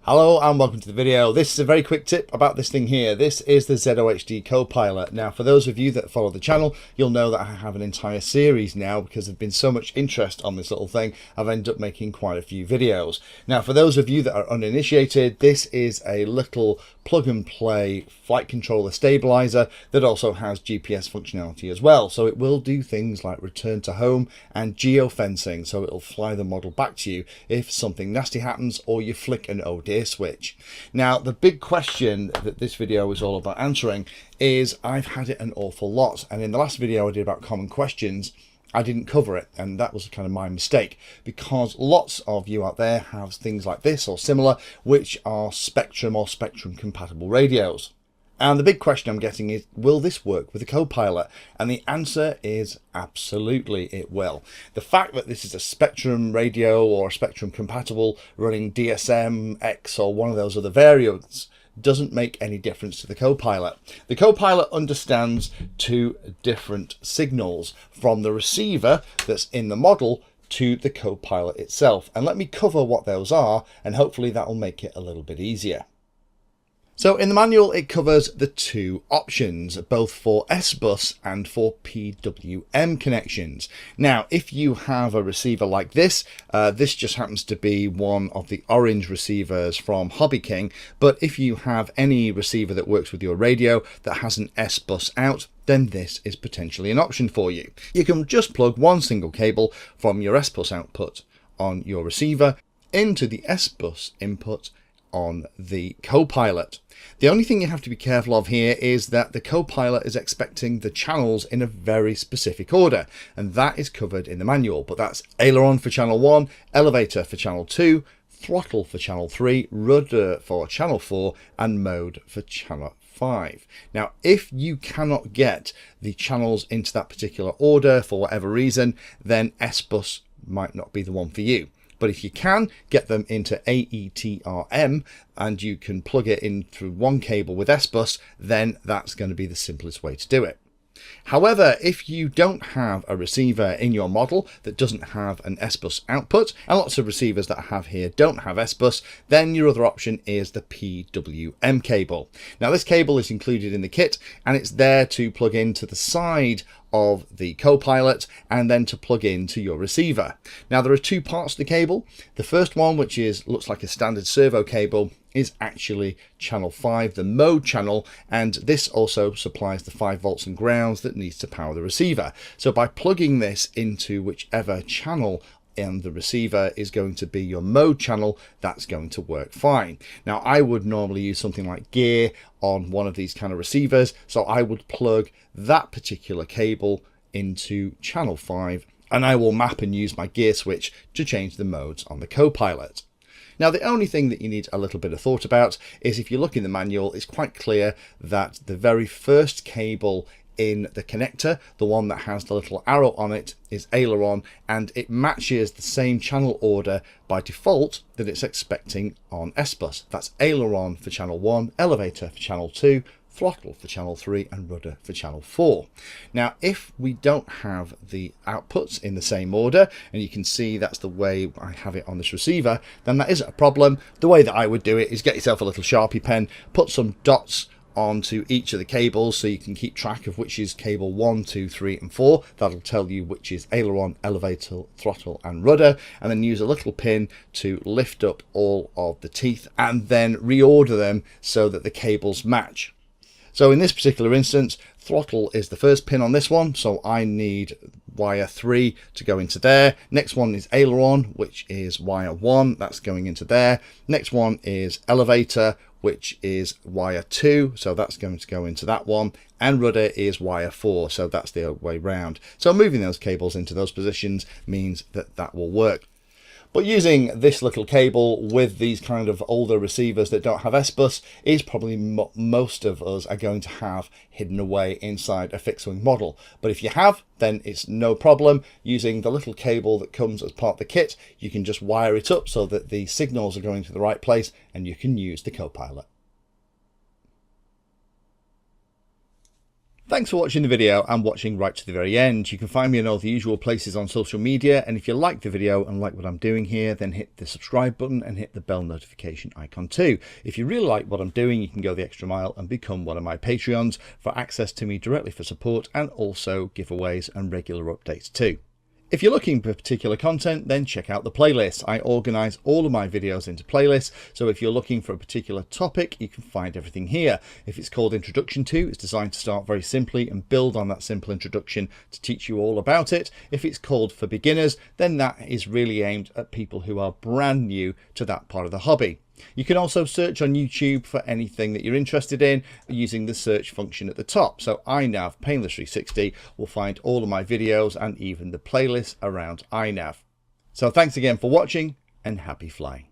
Hello and welcome to the video. This is a very quick tip about this thing here. This is the ZOHD KoPilot. Now, for those of you that follow the channel, you'll know that I have an entire series now because there's been so much interest on this little thing. I've ended up making quite a few videos. Now, for those of you that are uninitiated, this is a little plug and play flight controller stabilizer that also has GPS functionality as well. So it will do things like return to home and geofencing. So it'll fly the model back to you if something nasty happens or you flick an Oh dear switch. Now, the big question that this video is all about answering is I've had it an awful lot, and in the last video I did about common questions, I didn't cover it, and that was kind of my mistake, because lots of you out there have things like this or similar, which are Spektrum or Spektrum compatible radios. And the big question I'm getting is, will this work with a KoPilot? And the answer is absolutely it will. The fact that this is a Spektrum radio or a Spektrum compatible running DSM, X or one of those other variants doesn't make any difference to the KoPilot. The KoPilot understands two different signals from the receiver that's in the model to the KoPilot itself. And let me cover what those are, and hopefully that will make it a little bit easier. So in the manual, it covers the two options, both for S-Bus and for PWM connections. Now, if you have a receiver like this, this just happens to be one of the orange receivers from Hobby King. But if you have any receiver that works with your radio that has an S-Bus out, then this is potentially an option for you. You can just plug one single cable from your S-Bus output on your receiver into the S-Bus input on the KoPilot. The only thing you have to be careful of here is that the KoPilot is expecting the channels in a very specific order, and that is covered in the manual. But that's aileron for channel 1, elevator for channel 2, throttle for channel 3, rudder for channel 4, and mode for channel 5. Now, if you cannot get the channels into that particular order for whatever reason, then S-Bus might not be the one for you. But if you can get them into AETRM and you can plug it in through one cable with S-Bus, then that's going to be the simplest way to do it. However, if you don't have a receiver in your model that doesn't have an S-Bus output, and lots of receivers that I have here don't have S-Bus, then your other option is the PWM cable. Now, this cable is included in the kit, and it's there to plug into the side of the KoPilot and then to plug into your receiver. Now, there are two parts to the cable. The first one, which looks like a standard servo cable, is actually channel 5, the mode channel, and this also supplies the 5 volts and grounds that needs to power the receiver. So by plugging this into whichever channel and the receiver is going to be your mode channel, that's going to work fine. Now, I would normally use something like gear on one of these kind of receivers, so I would plug that particular cable into channel 5, and I will map and use my gear switch to change the modes on the KoPilot. Now, the only thing that you need a little bit of thought about is if you look in the manual, it's quite clear that the very first cable in the connector, the one that has the little arrow on it, is aileron, and it matches the same channel order by default that it's expecting on S-Bus. That's aileron for channel 1, elevator for channel 2, throttle for channel 3, and rudder for channel 4. Now, if we don't have the outputs in the same order, and you can see that's the way I have it on this receiver, then that isn't a problem. The way that I would do it is get yourself a little Sharpie pen, put some dots onto each of the cables so you can keep track of which is cable 1, 2, 3 and 4. That'll tell you which is aileron, elevator, throttle and rudder, and then use a little pin to lift up all of the teeth and then reorder them so that the cables match. So in this particular instance, throttle is the first pin on this one, so I need wire 3 to go into there. Next one is aileron, which is wire 1, that's going into there. Next one is elevator, which is wire 2, so that's going to go into that one, and rudder is wire 4, so that's the other way round. So moving those cables into those positions means that that will work. But using this little cable with these kind of older receivers that don't have S-Bus is probably most of us are going to have hidden away inside a fixed wing model. But if you have, then it's no problem. Using the little cable that comes as part of the kit, you can just wire it up so that the signals are going to the right place and you can use the KoPilot. Thanks for watching the video and watching right to the very end. You can find me in all the usual places on social media, and if you like the video and like what I'm doing here, then hit the subscribe button and hit the bell notification icon too. If you really like what I'm doing, you can go the extra mile and become one of my Patreons for access to me directly for support, and also giveaways and regular updates too. If you're looking for particular content, then check out the playlist. I organise all of my videos into playlists, so if you're looking for a particular topic, you can find everything here. If it's called Introduction To, it's designed to start very simply and build on that simple introduction to teach you all about it. If it's called For Beginners, then that is really aimed at people who are brand new to that part of the hobby. You can also search on YouTube for anything that you're interested in using the search function at the top. So iNav Painless 360 will find all of my videos and even the playlists around iNav. So thanks again for watching and happy flying.